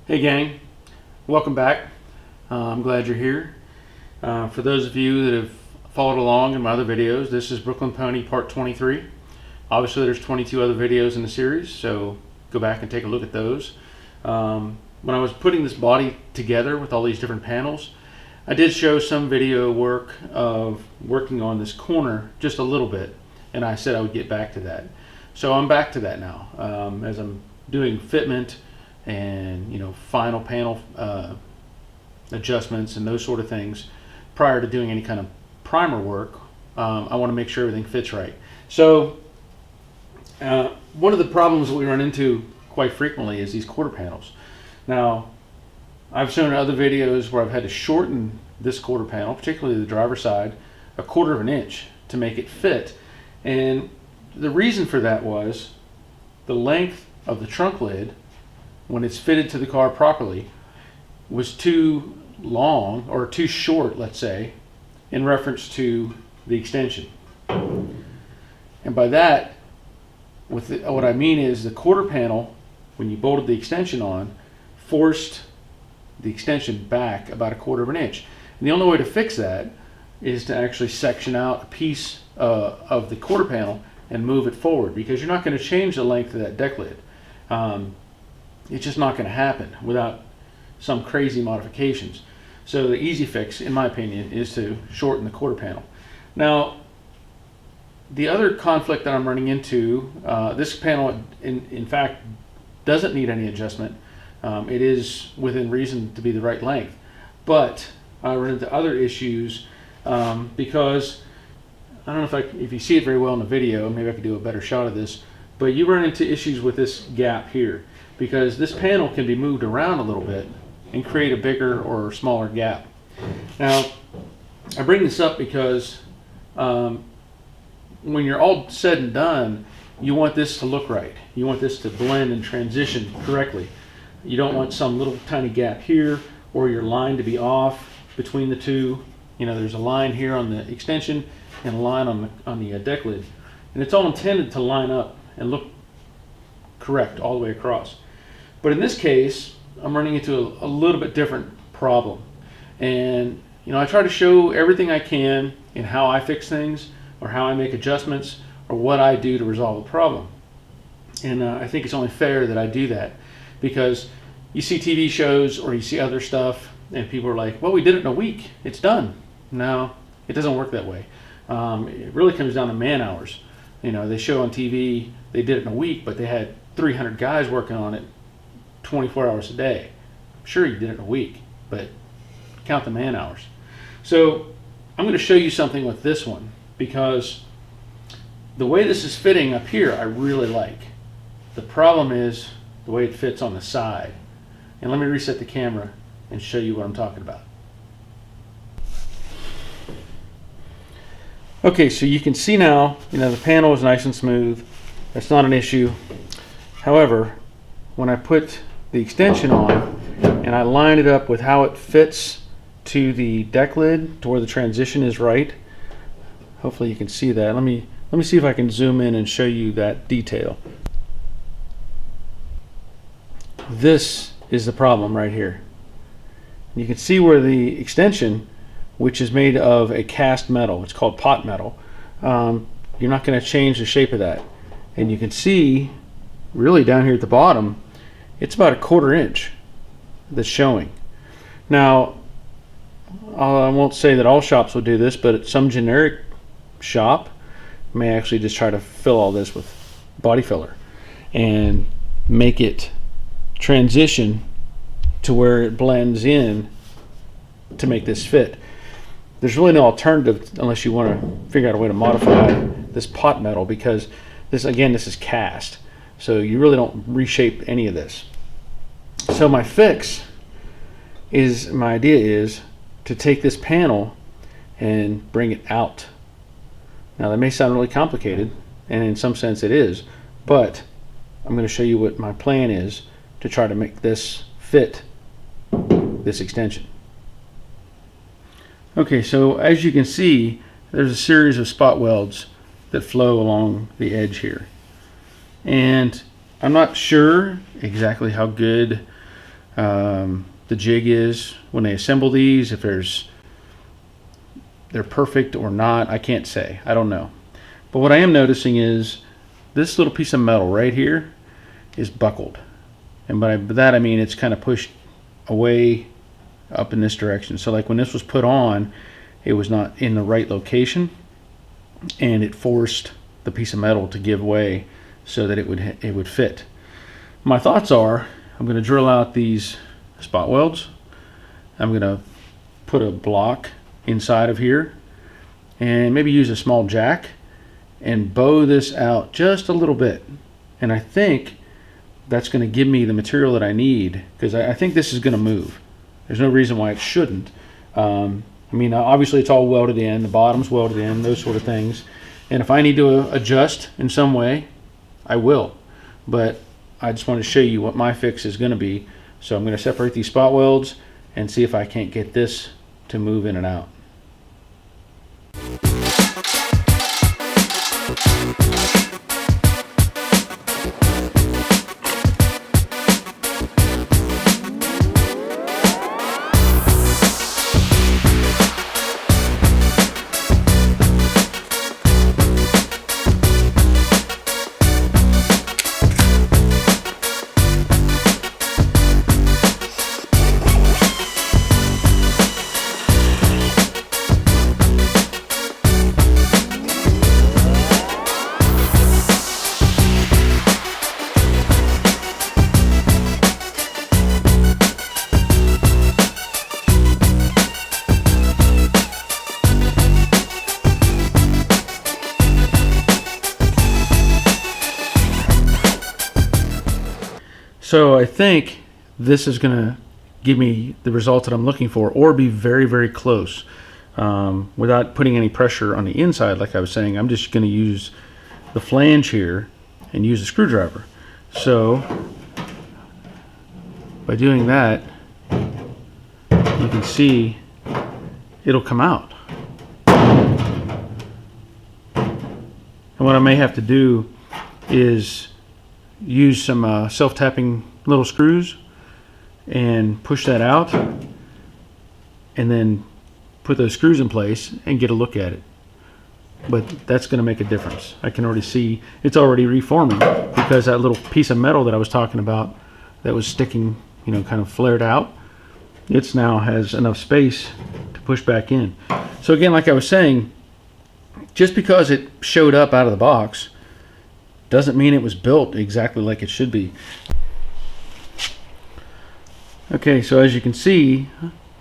Hey gang, welcome back. I'm glad you're here. For those of you that have followed along in my other videos, this is Brooklyn Pony Part 23. Obviously there's 22 other videos in the series, so go back and take a look at those. When I was putting this body together with all these different panels, I did show some video work of working on this corner just a little bit, and I said I would get back to that. So I'm back to that now, as I'm doing fitment and final panel adjustments and those sort of things. Prior to doing any kind of primer work, I want to make sure everything fits right. So one of the problems that we run into quite frequently is these quarter panels. Now I've shown in other videos where I've had to shorten this quarter panel, particularly the driver's side, 1/4 of an inch to make it fit. And the reason for that was the length of the trunk lid, when it's fitted to the car properly, was too long or too short, let's say, in reference to the extension. And by that, what I mean is the quarter panel, when you bolted the extension on, forced the extension back about 1/4 of an inch. And the only way to fix that is to actually section out a piece of the quarter panel and move it forward, because you're not going to change the length of that deck lid. It's just not going to happen without some crazy modifications. So the easy fix, in my opinion, is to shorten the quarter panel. Now, the other conflict that I'm running into, this panel, in fact, doesn't need any adjustment. It is within reason to be the right length. But I run into other issues because, I don't know if you see it very well in the video, maybe I could do a better shot of this, but you run into issues with this gap here, because this panel can be moved around a little bit and create a bigger or smaller gap. Now, I bring this up because when you're all said and done, you want this to look right. You want this to blend and transition correctly. You don't want some little tiny gap here, or your line to be off between the two. There's a line here on the extension and a line on the deck lid, and it's all intended to line up and look correct all the way across. But in this case, I'm running into a little bit different problem. And I try to show everything I can in how I fix things, or how I make adjustments, or what I do to resolve a problem. And I think it's only fair that I do that, because you see TV shows or you see other stuff and people are like, well, we did it in a week, it's done. No, it doesn't work that way. It really comes down to man hours. They show on TV they did it in a week, but they had 300 guys working on it 24 hours a day. Sure, you did it in a week, but count the man hours. So I'm going to show you something with this one, because the way this is fitting up here I really like. The problem is the way it fits on the side. And let me reset the camera and show you what I'm talking about. Okay, so you can see now, the panel is nice and smooth. That's not an issue. However, when I put the extension on and I line it up with how it fits to the deck lid, to where the transition is right, hopefully you can see that. Let me see if I can zoom in and show you that detail. This is the problem right here. You can see where the extension, which is made of a cast metal, it's called pot metal, you're not going to change the shape of that. And you can see really down here at the bottom, it's about 1/4 inch that's showing. Now, I won't say that all shops will do this, but some generic shop may actually just try to fill all this with body filler and make it transition to where it blends in to make this fit. There's really no alternative unless you want to figure out a way to modify this pot metal, because this is cast, so you really don't reshape any of this. So my idea is to take this panel and bring it out. Now that may sound really complicated, and in some sense it is, but I'm going to show you what my plan is to try to make this fit this extension. Okay, so as you can see, there's a series of spot welds that flow along the edge here. And I'm not sure exactly how good the jig is when they assemble these, if they're perfect or not. I can't say. I don't know. But what I am noticing is this little piece of metal right here is buckled. And by that I mean it's kind of pushed away up in this direction. So like when this was put on, it was not in the right location, and it forced the piece of metal to give way so that it would fit. My thoughts are, I'm going to drill out these spot welds. I'm going to put a block inside of here and maybe use a small jack and bow this out just a little bit. And I think that's going to give me the material that I need, because I think this is going to move. There's no reason why it shouldn't. I mean, obviously it's all welded in, the bottom's welded in, those sort of things. And if I need to adjust in some way, I will. But I just want to show you what my fix is going to be. So I'm going to separate these spot welds and see if I can't get this to move in and out. So I think this is going to give me the result that I'm looking for, or be very, very close. Without putting any pressure on the inside, like I was saying, I'm just going to use the flange here and use a screwdriver. So by doing that, you can see it'll come out. And what I may have to do is use some self-tapping little screws and push that out, and then put those screws in place and get a look at it. But that's going to make a difference. I can already see it's already reforming, because that little piece of metal that I was talking about that was sticking, you know, kind of flared out, it's now has enough space to push back in. So again, like I was saying, just because it showed up out of the box doesn't mean it was built exactly like it should be. Okay, so as you can see,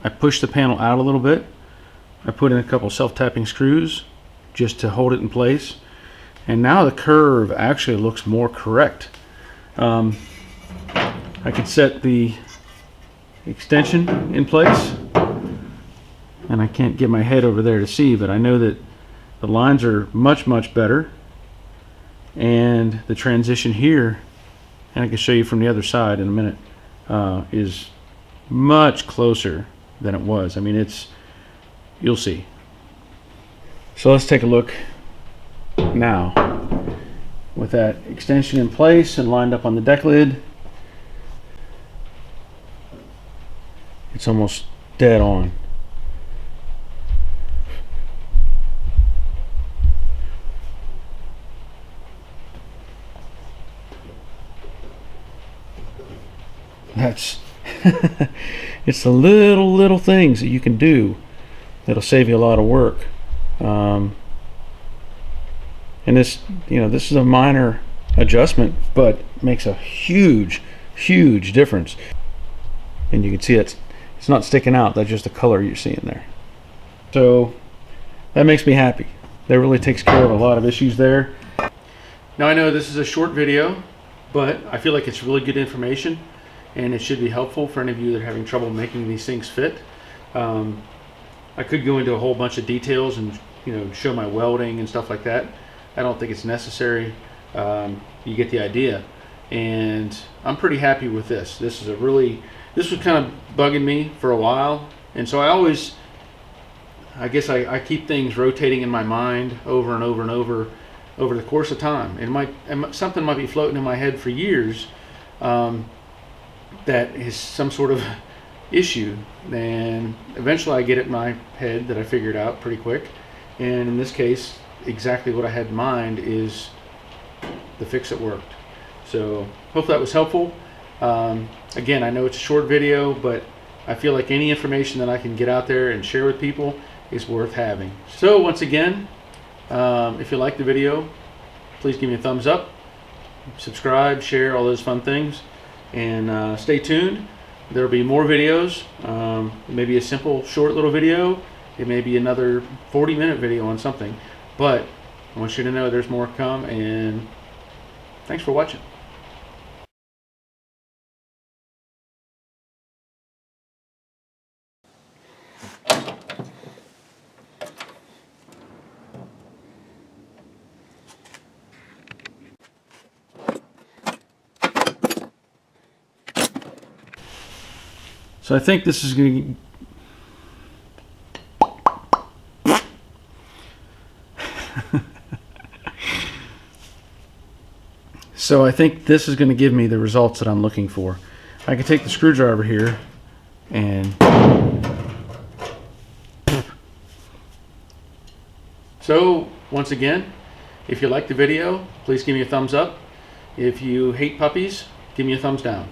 I pushed the panel out a little bit. I put in a couple self-tapping screws just to hold it in place, and now the curve actually looks more correct. I could set the extension in place, and I can't get my head over there to see, but I know that the lines are much, much better. And the transition here, and I can show you from the other side in a minute, is much closer than it was. I mean, you'll see. So let's take a look now. With that extension in place and lined up on the deck lid, it's almost dead on. That's it's the little things that you can do that'll save you a lot of work. And this, you know, this is a minor adjustment, but makes a huge difference. And you can see it's not sticking out. That's just the color you're seeing there. So that makes me happy. That really takes care of a lot of issues there. Now I know this is a short video, but I feel like it's really good information, and it should be helpful for any of you that are having trouble making these things fit. I could go into a whole bunch of details and, you know, show my welding and stuff like that. I don't think it's necessary. You get the idea, and I'm pretty happy with this. This was kind of bugging me for a while, and so I guess I keep things rotating in my mind over and over and over the course of time. Something might be floating in my head for years. that is some sort of issue, then eventually I get it in my head that I figured out pretty quick. And in this case, exactly what I had in mind is the fix that worked. So hopefully that was helpful. Again, I know it's a short video, but I feel like any information that I can get out there and share with people is worth having. So once again, if you like the video, please give me a thumbs up, subscribe, share, all those fun things, and stay tuned. There'll be more videos. Maybe a simple short little video. It may be another 40-minute video on something, but I want you to know there's more to come, and thanks for watching. So I think this is going to... So I think this is going to give me the results that I'm looking for. I can take the screwdriver here and... So once again, if you like the video, please give me a thumbs up. If you hate puppies, give me a thumbs down.